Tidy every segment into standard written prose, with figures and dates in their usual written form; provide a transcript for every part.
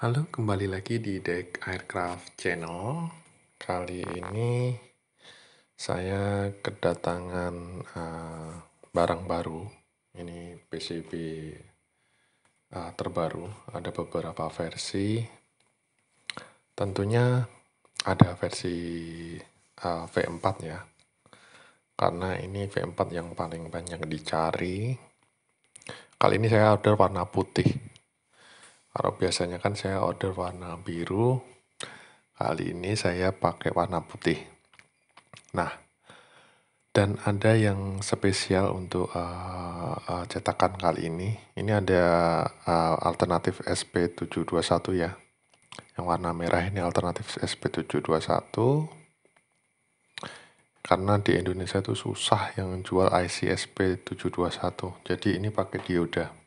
Halo, kembali lagi di Deck Aircraft Channel. Kali ini saya kedatangan barang baru. Ini PCB terbaru, ada beberapa versi. Tentunya ada versi V4 ya, karena ini V4 yang paling banyak dicari. Kali ini saya order warna putih. Kalau biasanya kan saya order warna biru, kali ini saya pakai warna putih. Nah, dan ada yang spesial untuk cetakan kali ini. Ini ada alternatif SP721 ya. Yang warna merah ini alternatif SP721. Karena di Indonesia itu susah yang jual IC SP721. Jadi ini pakai dioda.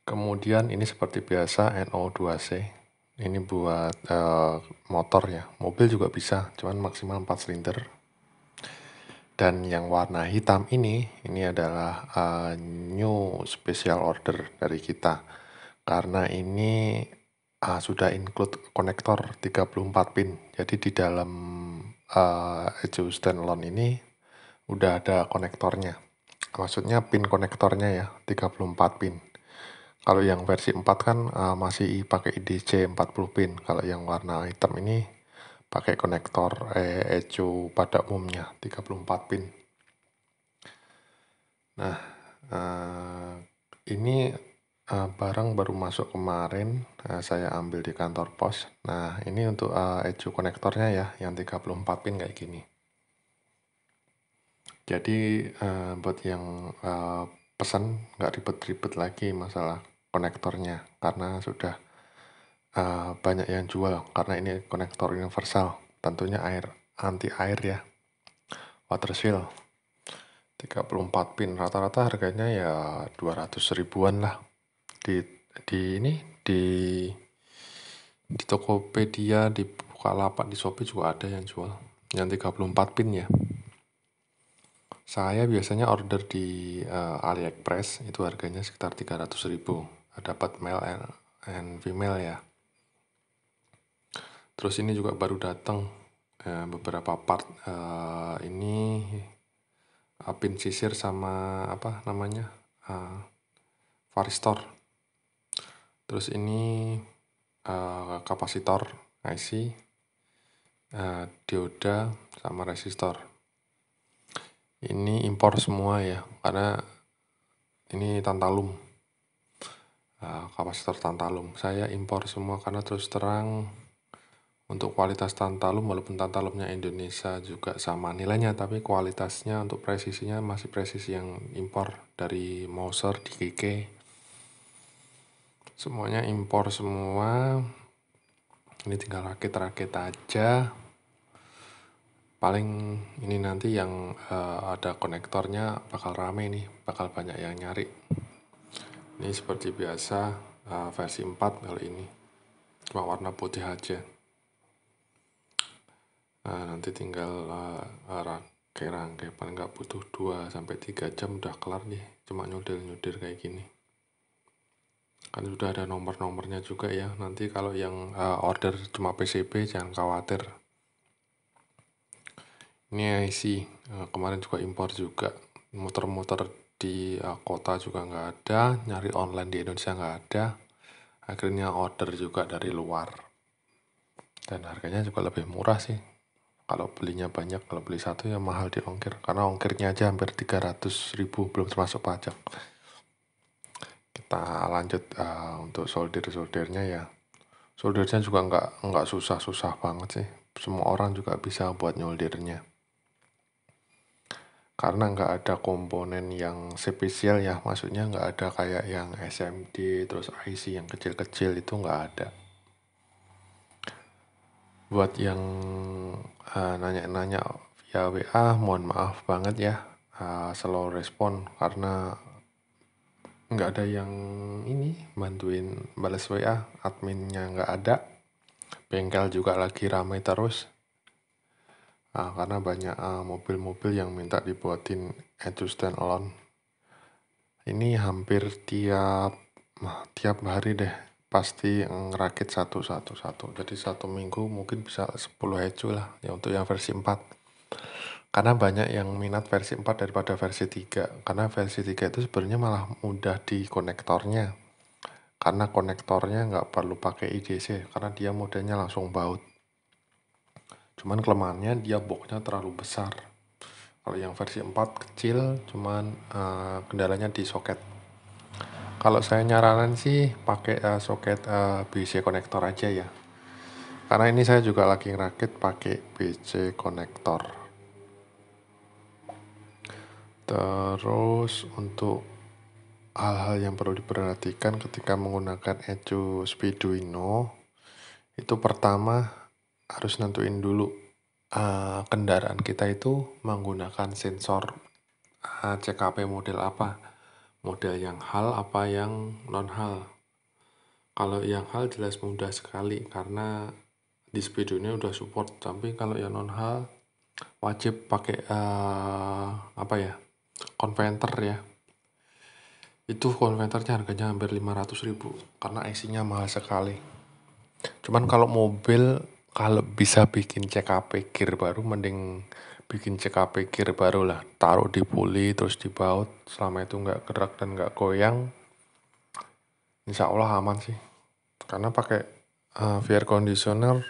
Kemudian ini seperti biasa NO2C. Ini buat motor ya. Mobil juga bisa, cuman maksimal 4 silinder. Dan yang warna hitam ini adalah new special order dari kita. Karena ini sudah include konektor 34 pin. Jadi di dalam ECU standalone ini udah ada konektornya. Maksudnya pin konektornya ya, 34 pin. Kalau yang versi 4 kan masih pakai IDC 40 pin. Kalau yang warna hitam ini pakai konektor ECU pada umumnya 34 pin. Nah, ini barang baru masuk kemarin, saya ambil di kantor pos. Nah, ini untuk ECU konektornya ya, yang 34 pin kayak gini. Jadi buat yang pesan nggak ribet-ribet lagi masalah konektornya, karena sudah banyak yang jual, karena ini konektor universal, tentunya anti air ya, water seal. 34 pin, rata-rata harganya ya 200 ribuan lah. Di Tokopedia, di Bukalapak, di Shopee juga ada yang jual yang 34 pin ya. Saya biasanya order di AliExpress, itu harganya sekitar 300 ribu. Dapat male and female ya. Terus ini juga baru datang beberapa part ini pin sisir sama apa namanya varistor. Terus ini kapasitor IC, dioda sama resistor. Ini impor semua ya, karena ini tantalum, kapasitor tantalum. Saya impor semua karena terus terang untuk kualitas tantalum, walaupun tantalumnya Indonesia juga sama nilainya, tapi kualitasnya untuk presisinya masih presisi yang impor dari Moser, DKK. Semuanya impor semua. Ini tinggal rakit-rakit aja. Paling ini nanti yang ada konektornya bakal rame nih, bakal banyak yang nyari. Ini seperti biasa versi 4 kali ini, cuma warna putih aja. Nanti tinggal rangkai, paling nggak butuh 2-3 jam udah kelar nih, cuma nyudir kayak gini. Kan sudah ada nomor-nomornya juga ya. Nanti kalau yang order cuma PCB jangan khawatir. Ini IC, kemarin juga impor juga. Muter-muter di kota juga nggak ada, nyari online di Indonesia nggak ada. Akhirnya order juga dari luar. Dan harganya juga lebih murah sih. Kalau belinya banyak, kalau beli satu ya mahal di ongkir. Karena ongkirnya aja hampir 300 ribu, belum termasuk pajak. Kita lanjut untuk soldernya ya. Soldernya juga nggak susah-susah banget sih. Semua orang juga bisa buat nyoldernya. Karena nggak ada komponen yang spesial ya, maksudnya nggak ada kayak yang SMD, terus IC yang kecil-kecil itu nggak ada. Buat yang nanya-nanya via WA, mohon maaf banget ya, slow respon karena nggak ada yang ini bantuin balas WA, adminnya nggak ada, bengkel juga lagi ramai terus. Karena banyak mobil-mobil yang minta dibuatin ECU standalone. Ini hampir tiap hari deh pasti ngerakit satu. Jadi 1 minggu mungkin bisa 10 ecu lah ya untuk yang versi 4. Karena banyak yang minat versi 4 daripada versi 3. Karena versi 3 itu sebenarnya malah mudah di konektornya. Karena konektornya nggak perlu pakai IDC, karena dia modelnya langsung baut. Cuman kelemahannya dia boxnya terlalu besar. Kalau yang versi 4 kecil, cuman kendalanya di soket. Kalau saya nyaranin sih pakai soket BC konektor aja ya. Karena ini saya juga lagi ngerakit pakai BC konektor. Terus untuk hal-hal yang perlu diperhatikan ketika menggunakan ECU Speeduino, itu pertama harus nentuin dulu kendaraan kita itu menggunakan sensor CKP model apa. Model yang HAL apa yang non-HAL. Kalau yang HAL jelas mudah sekali karena di Speeduino udah support. Tapi kalau yang non-HAL wajib pakai konverter ya. Itu konverternya harganya hampir 500.000 karena IC-nya mahal sekali. Cuman kalau mobil, kalau bisa bikin CKP gear baru, mending bikin CKP gear baru lah. Taruh di puli terus dibaut, selama itu nggak gerak dan nggak goyang, insya Allah aman sih. Karena pakai VR conditioner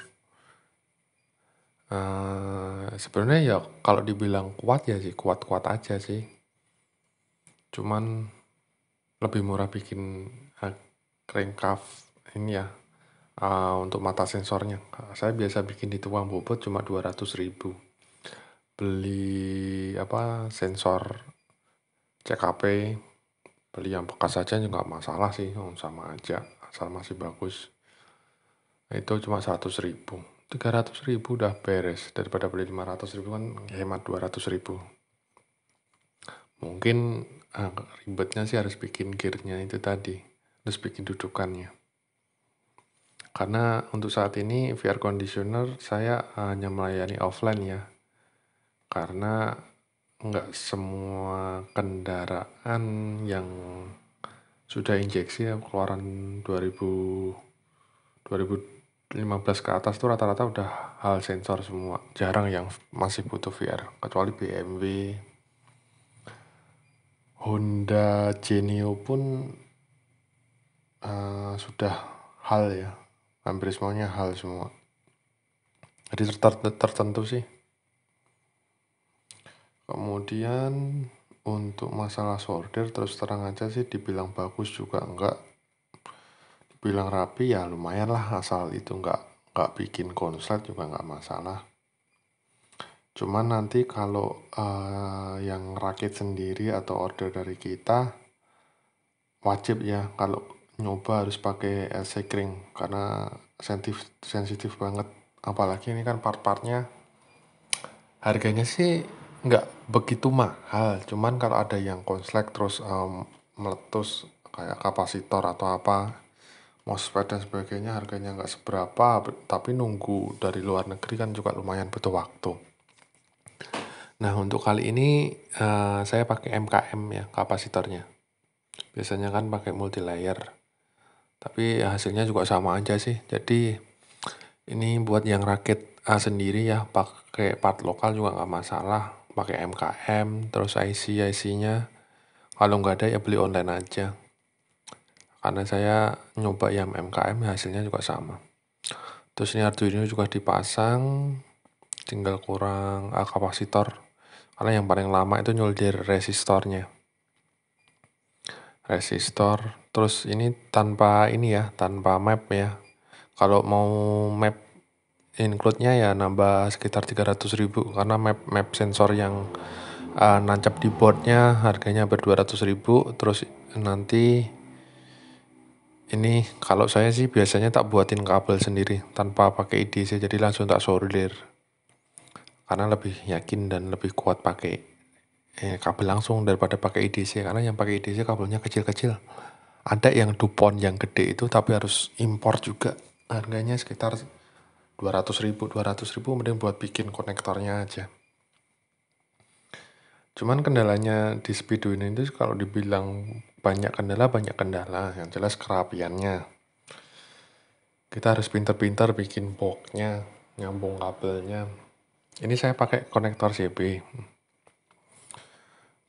sebenarnya ya kalau dibilang kuat ya sih kuat-kuat aja sih. Cuman lebih murah bikin crankshaft ini ya untuk mata sensornya. Saya biasa bikin di tukang bobot cuma 200.000. Beli sensor CKP, beli yang bekas saja juga masalah sih, sama aja, asal masih bagus. Itu cuma 100.000. 300.000 udah beres, daripada beli 500.000 kan hemat 200.000. Mungkin ribetnya sih harus bikin gearnya itu tadi, harus bikin dudukannya. Karena untuk saat ini VR conditioner saya hanya melayani offline ya. Karena nggak semua kendaraan yang sudah injeksi ya, keluaran 2015 ke atas tuh rata-rata udah hal sensor semua. Jarang yang masih butuh VR, kecuali BMW, Honda Genio pun sudah hal ya, hampir semuanya hal semua. Jadi tertentu sih. Kemudian untuk masalah solder terus terang aja sih dibilang bagus juga enggak, dibilang rapi ya lumayan lah, asal itu enggak bikin konslet juga enggak masalah. Cuman nanti kalau yang rakit sendiri atau order dari kita wajib ya kalau nyoba harus pakai LC Kring karena sensitif banget. Apalagi ini kan part-partnya harganya sih nggak begitu mahal, cuman kalau ada yang konslet terus meletus kayak kapasitor atau apa, MOSFET dan sebagainya, harganya nggak seberapa, tapi nunggu dari luar negeri kan juga lumayan butuh waktu. Nah untuk kali ini saya pakai MKM ya kapasitornya. Biasanya kan pakai multi layer, tapi hasilnya juga sama aja sih. Jadi ini buat yang rakit sendiri ya, pakai part lokal juga nggak masalah. Pakai MKM, terus IC-nya. Kalau nggak ada ya beli online aja. Karena saya nyoba yang MKM hasilnya juga sama. Terus ini Arduino juga dipasang, tinggal kurang kapasitor. Karena yang paling lama itu nyolder resistornya. Terus ini tanpa map ya. Kalau mau map include-nya ya nambah sekitar 300.000 karena map sensor yang nancap di boardnya harganya hampir 200.000. Terus nanti ini kalau saya sih biasanya tak buatin kabel sendiri tanpa pakai IDC, jadi langsung tak solder karena lebih yakin dan lebih kuat pakai kabel langsung daripada pakai IDC. Karena yang pakai IDC kabelnya kecil-kecil, ada yang Dupont yang gede itu tapi harus impor juga, harganya sekitar 200.000 mending buat bikin konektornya aja. Cuman kendalanya di Speeduino itu kalau dibilang banyak kendala, yang jelas kerapiannya. Kita harus pinter-pinter bikin boxnya, nyambung kabelnya. Ini saya pakai konektor CB.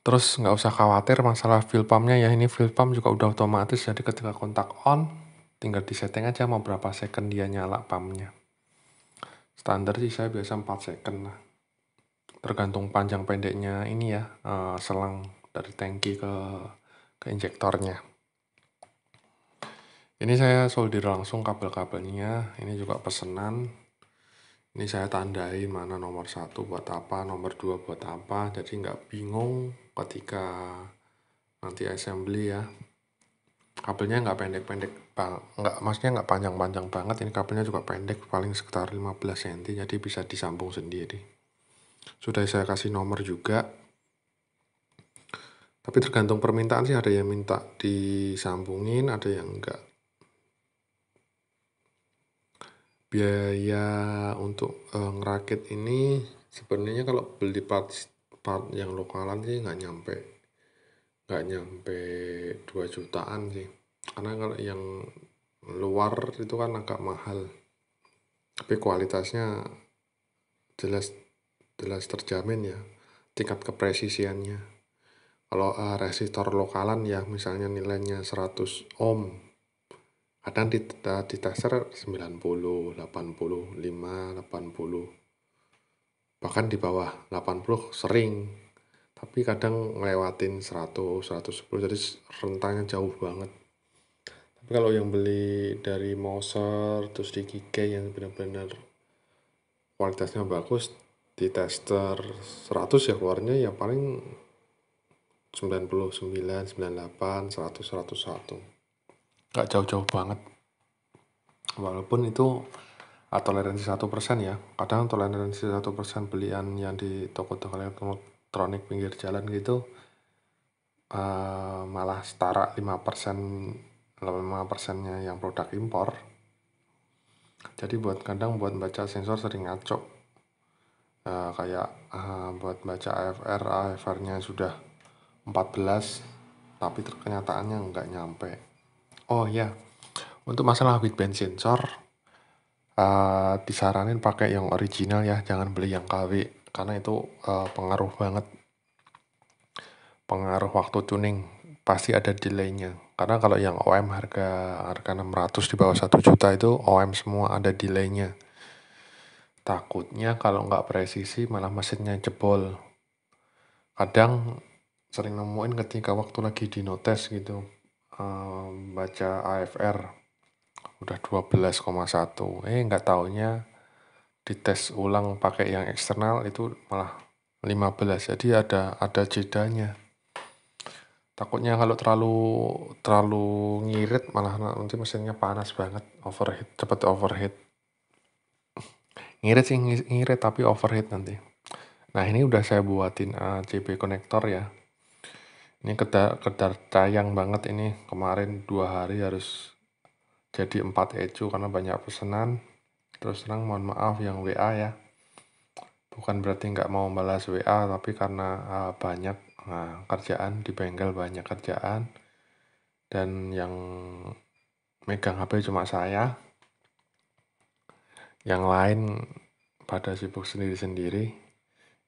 Terus nggak usah khawatir masalah fuel pumpnya ya, ini fuel pump juga udah otomatis, jadi ketika kontak on, tinggal disetting aja mau berapa second dia nyala pumpnya. Standar sih saya biasa 4 second lah. Tergantung panjang pendeknya ini ya, selang dari tangki ke injektornya. Ini saya solder langsung kabel-kabelnya, ini juga pesenan. Ini saya tandain mana nomor 1 buat apa, nomor 2 buat apa, jadi nggak bingung ketika nanti assembly ya. Kabelnya nggak pendek-pendek nggak, maksudnya nggak panjang-panjang banget, ini kabelnya juga pendek, paling sekitar 15 cm, jadi bisa disambung sendiri. Sudah saya kasih nomor juga, tapi tergantung permintaan sih, ada yang minta disambungin, ada yang enggak. Biaya untuk ngerakit ini sebenarnya kalau beli part yang lokalan sih nggak nyampe 2 jutaan sih, karena kalau yang luar itu kan agak mahal, tapi kualitasnya jelas terjamin ya, tingkat kepresisiannya. Kalau resistor lokalan ya misalnya nilainya 100 ohm, kadang di tester 90, 85, 80, bahkan di bawah 80 sering, tapi kadang ngelewatin 100, 110, jadi rentangnya jauh banget. Tapi kalau yang beli dari Moser terus di Kike yang benar-benar kualitasnya bagus, di tester 100 ya keluarnya ya paling 99, 98, 100, 101. Gak jauh-jauh banget. Walaupun itu toleransi 1% ya. Kadang toleransi 1% belian yang di toko-toko elektronik pinggir jalan gitu malah setara 5%nya yang produk impor. Jadi kadang buat baca sensor sering ngaco. Kayak buat baca AFR-nya sudah 14, tapi kenyataannya nggak nyampe. Oh ya, untuk masalah wideband sensor, disaranin pakai yang original ya, jangan beli yang KW, karena itu pengaruh banget. Pengaruh waktu tuning, pasti ada delaynya. Karena kalau yang OM harga 600 di bawah 1 juta itu OM semua, ada delaynya. Takutnya kalau nggak presisi malah mesinnya jebol. Kadang sering nemuin ketika waktu lagi di notes gitu, baca AFR udah 12,1, nggak taunya dites ulang pakai yang eksternal itu malah 15, jadi ada jedanya. Takutnya kalau terlalu ngirit malah nanti mesinnya panas banget, overheat, cepet overheat. Ngirit sih ngirit tapi overheat nanti. Nah ini udah saya buatin CB konektor ya. Ini kedar tayang banget ini, kemarin 2 hari harus jadi 4 ECU karena banyak pesanan. Terus terang mohon maaf yang WA ya, bukan berarti nggak mau balas WA, tapi karena banyak kerjaan di bengkel, banyak kerjaan, dan yang megang HP cuma saya, yang lain pada sibuk sendiri-sendiri.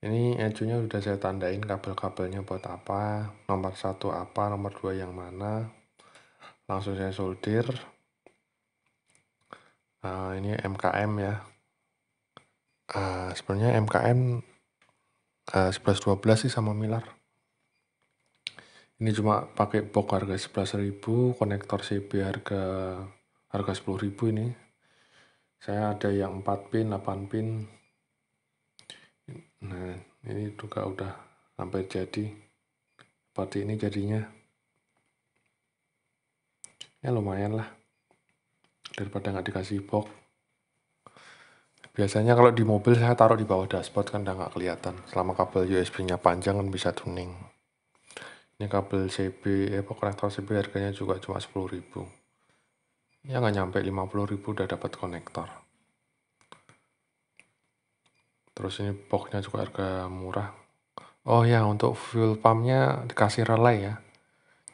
Ini ECU-nya udah saya tandain kabel-kabelnya buat apa, nomor 1 apa, nomor 2 yang mana, langsung saya solder. Ini MKM ya, sebenarnya MKM 11-12 sih sama Milar. Ini cuma pakai box harga 11.000, konektor CB harga 10.000 ini. Saya ada yang 4 pin, 8 pin. Nah, ini juga udah hampir jadi. Seperti ini jadinya. Ya lumayan lah, daripada nggak dikasih box. Biasanya kalau di mobil saya taruh di bawah dashboard kan udah nggak kelihatan. Selama kabel USB-nya panjang kan bisa tuning. Ini kabel CB, konektor CB harganya juga cuma 10.000. Ya nggak nyampe 50.000 udah dapat konektor. Terus ini boxnya juga harga murah. Oh ya, untuk fuel pumpnya dikasih relay ya.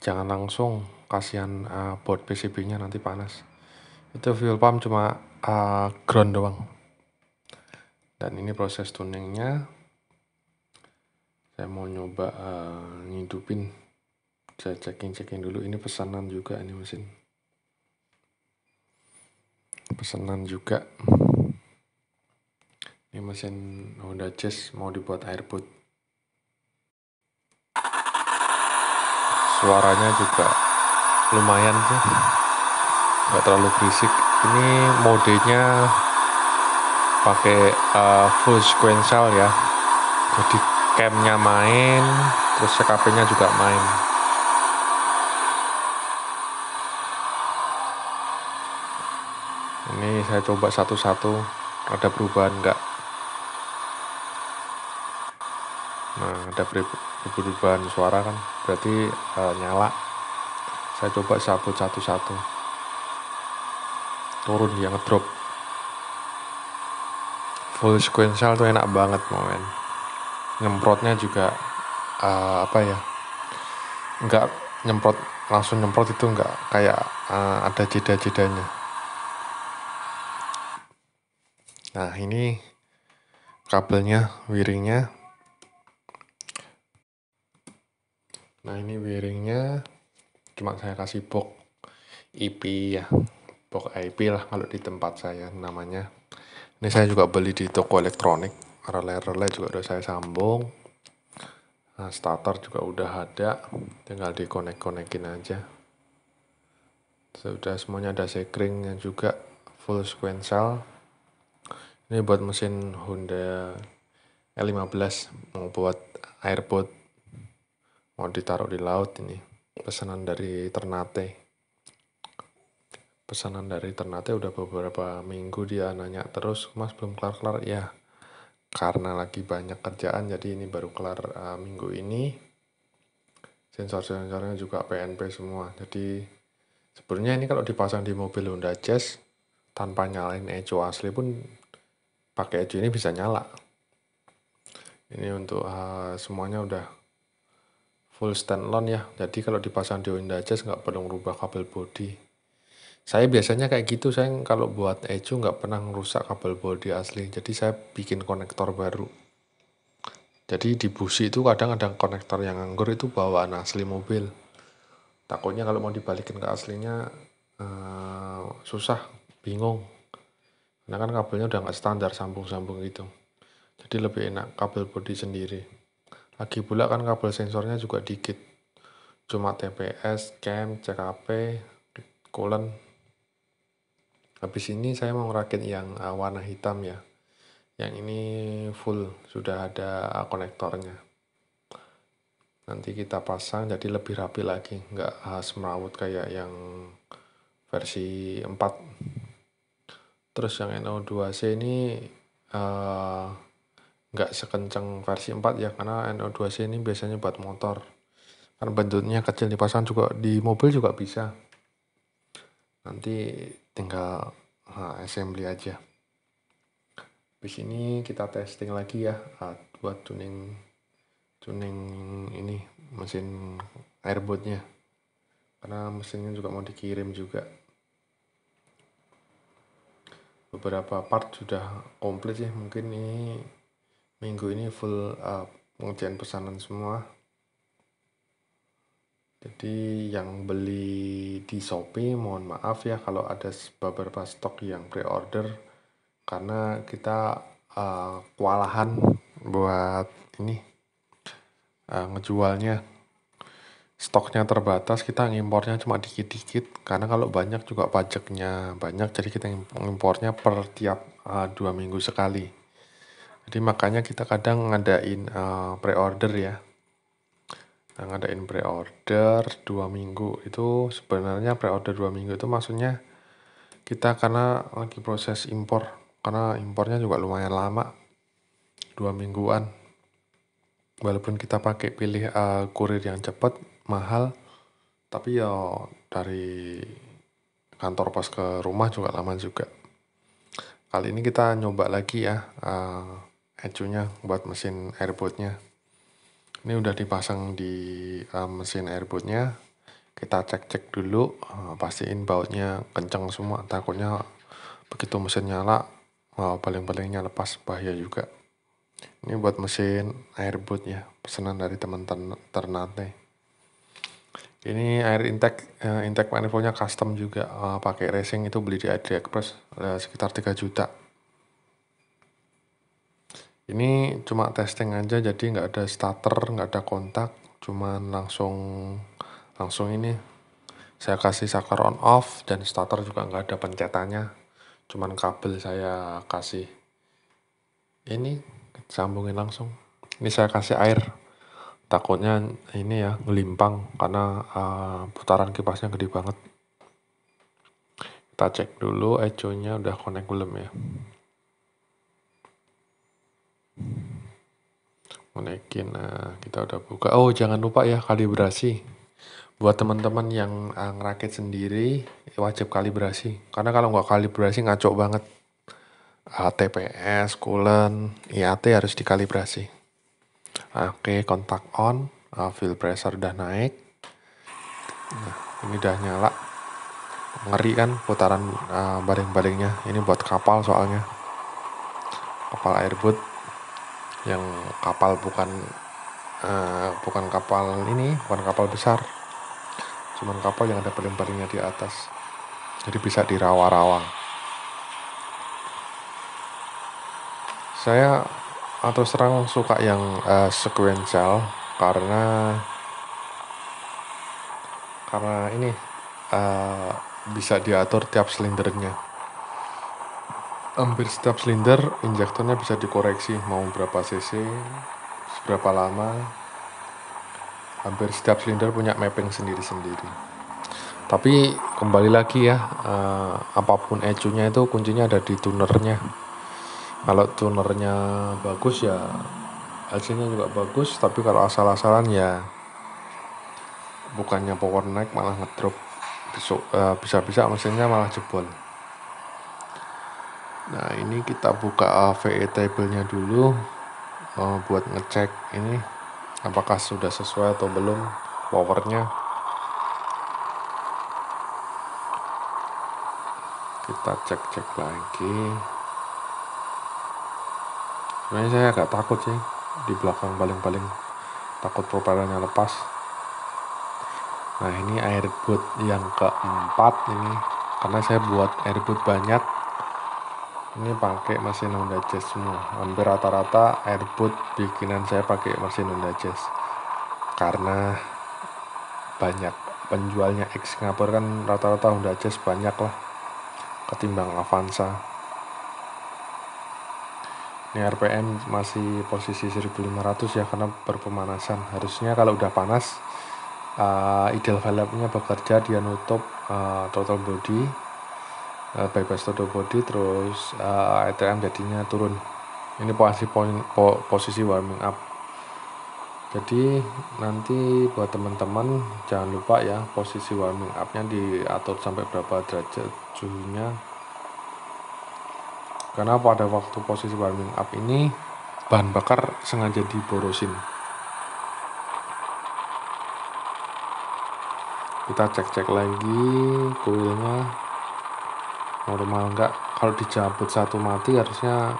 Jangan langsung, kasihan board PCB-nya nanti panas. Itu fuel pump cuma ground doang. Dan ini proses tuningnya. Saya mau nyoba ngidupin. Saya checking dulu. Ini pesanan juga ini mesin. Pesanan juga. Ini mesin Honda Jazz mau dibuat airboat. Suaranya juga lumayan sih, nggak terlalu berisik. Ini modenya pakai full sequential ya, jadi camnya main, terus CKP-nya juga main. Ini saya coba satu-satu, ada perubahan nggak? Nah, ada perubahan suara kan, berarti nyala. Saya coba sabut satu-satu, turun dia ngedrop. Full sequential tuh enak banget momen. Nyemprotnya juga nggak nyemprot langsung nyemprot, itu nggak kayak ada jeda-jedanya. Nah, ini kabelnya, wiringnya. Nah, ini wiringnya cuma saya kasih box IP ya, box IP lah kalau di tempat saya namanya. Ini saya juga beli di toko elektronik. Relay juga udah saya sambung. Nah, starter juga udah ada, tinggal dikonek-konekin aja. Sudah semuanya ada sekringnya juga, full sequential. Ini buat mesin Honda L15, mau buat airboat, mau ditaruh di laut. Ini pesanan dari Ternate udah beberapa minggu dia nanya terus, Mas belum kelar-kelar ya, karena lagi banyak kerjaan, jadi ini baru kelar minggu ini. Sensor-sensornya juga PNP semua, jadi sebenarnya ini kalau dipasang di mobil Honda Jazz tanpa nyalain eco asli pun pakai eco ini bisa nyala. Ini untuk semuanya udah full standalone ya, jadi kalau dipasang di Honda Jazz nggak perlu merubah kabel bodi. Saya biasanya kayak gitu, saya kalau buat eco nggak pernah ngerusak kabel bodi asli, jadi saya bikin konektor baru. Jadi di busi itu kadang ada konektor yang nganggur, itu bawaan asli mobil. Takutnya kalau mau dibalikin ke aslinya susah, bingung. Karena kan kabelnya udah nggak standar sambung-sambung gitu. Jadi lebih enak kabel bodi sendiri. Lagi pula kan kabel sensornya juga dikit. Cuma TPS, cam, CKP, coolant. Habis ini saya mau ngerakit yang warna hitam ya. Yang ini full, sudah ada konektornya. Nanti kita pasang jadi lebih rapi lagi, nggak semrawut kayak yang versi 4. Terus yang NO2C ini nggak sekencang versi 4 ya, karena NO2C ini biasanya buat motor. Kan bentuknya kecil, dipasang juga di mobil juga bisa. Nanti tinggal assembly aja. Habis ini kita testing lagi ya, buat tuning ini mesin airboatnya, karena mesinnya juga mau dikirim juga. Beberapa part sudah komplit sih, mungkin ini minggu ini full pengerjaan pesanan semua. Jadi yang beli di Shopee mohon maaf ya kalau ada beberapa stok yang pre-order, karena kita kewalahan buat ini ngejualnya. Stoknya terbatas, kita ngimpornya cuma dikit-dikit, karena kalau banyak juga pajaknya banyak, jadi kita ngimpornya per tiap 2 minggu sekali. Jadi makanya kita kadang ngadain pre-order ya. Ngadain pre-order 2 minggu, itu sebenarnya pre-order 2 minggu itu maksudnya kita karena lagi proses impor, karena impornya juga lumayan lama, 2 mingguan. Walaupun kita pakai pilih kurir yang cepat, mahal, tapi ya dari kantor pos ke rumah juga lama juga. Kali ini kita nyoba lagi ya ecunya buat mesin airboatnya. Ini udah dipasang di mesin airboatnya. Kita cek-cek dulu, pastiin bautnya kencang semua, takutnya begitu mesin nyala, baling-balingnya lepas, bahaya juga. Ini buat mesin airboot ya, pesanan dari teman Ternate. Ini air intake manifoldnya custom juga, pakai racing, itu beli di AliExpress sekitar 3 juta. Ini cuma testing aja, jadi nggak ada starter, nggak ada kontak, cuman langsung ini saya kasih saklar on off, dan starter juga nggak ada pencetannya, cuman kabel saya kasih ini sambungin langsung. Ini saya kasih air, takutnya ini ya ngelimpang karena putaran kipasnya gede banget. Kita cek dulu echo-nya udah connect belum ya. Konekin, nah kita udah buka. Oh jangan lupa ya kalibrasi. Buat teman-teman yang ngerakit sendiri wajib kalibrasi. Karena kalau nggak kalibrasi ngaco banget. TPS, coolant, IAT harus dikalibrasi. Oke, kontak on, fuel pressure udah naik. Nah, ini udah nyala. Ngeri kan putaran baling-balingnya. Ini buat kapal soalnya. Kapal airboat. Yang kapal bukan kapal ini, bukan kapal besar. Cuman kapal yang ada baling-balingnya di atas. Jadi bisa dirawa-rawa. Saya terus terang suka yang sequential karena ini bisa diatur tiap silindernya. Hampir setiap silinder injektornya bisa dikoreksi mau berapa cc, seberapa lama. Hampir setiap silinder punya mapping sendiri-sendiri. Tapi kembali lagi ya, apapun ECU-nya itu kuncinya ada di tunernya. Kalau tunernya bagus ya hasilnya juga bagus, tapi kalau asal-asalan ya bukannya power naik malah ngedrop, bisa-bisa mesinnya malah jebol. Nah ini kita buka VE table-nya dulu buat ngecek ini apakah sudah sesuai atau belum powernya. Kita cek-cek lagi. Sebenarnya saya agak takut sih di belakang paling takut propellernya lepas. Nah ini airboot yang keempat ini, karena saya buat airboot banyak. Ini pakai mesin Honda Jazz semua. Hampir rata-rata airboot bikinan saya pakai mesin Honda Jazz. Karena banyak penjualnya ex Singapura kan rata-rata Honda Jazz banyak lah ketimbang Avanza. Ini RPM masih posisi 1500 ya karena berpemanasan. Harusnya kalau udah panas ideal valve-nya bekerja, dia nutup throttle body, bypass throttle body, terus ATM jadinya turun. Ini posisi warming up. Jadi nanti buat teman-teman jangan lupa ya posisi warming up-nya diatur sampai berapa derajat suhunya. Karena pada waktu posisi warming up ini bahan bakar sengaja diborosin. Kita cek-cek lagi coilnya normal enggak. Kalau dicabut satu mati harusnya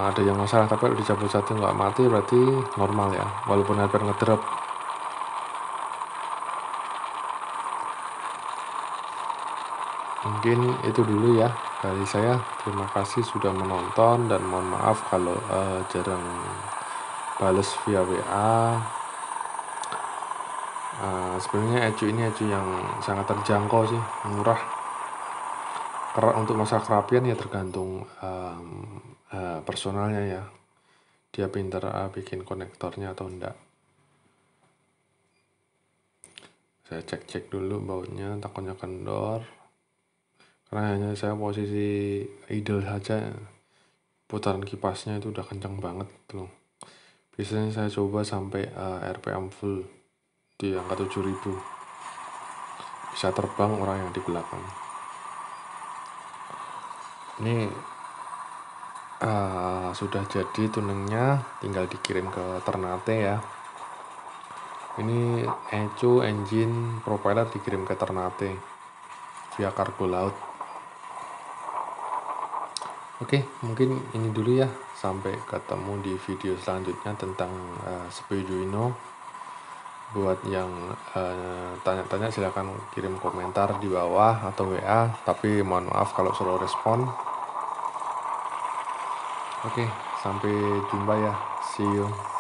ada yang masalah, tapi kalau dicabut satu enggak mati berarti normal ya, walaupun hampir ngedrop. Mungkin itu dulu ya dari saya. Terima kasih sudah menonton dan mohon maaf kalau jarang bales via WA. Sebenarnya ECU ini ECU yang sangat terjangkau sih, murah. Untuk masalah kerapian ya tergantung personalnya ya, dia pinter bikin konektornya atau enggak. Saya cek-cek dulu bautnya, takutnya kendor. Karena hanya saya posisi idle saja, putaran kipasnya itu udah kencang banget tuh. Biasanya saya coba sampai RPM full di angka 7000. Bisa terbang orang yang di belakang. Ini sudah jadi tuningnya, tinggal dikirim ke Ternate ya. Ini ECU engine propeller dikirim ke Ternate via kargo laut. Oke, mungkin ini dulu ya. Sampai ketemu di video selanjutnya tentang CPU Arduino. Buat yang tanya-tanya silahkan kirim komentar di bawah atau WA. Tapi mohon maaf kalau slow respon. Oke, sampai jumpa ya. See you.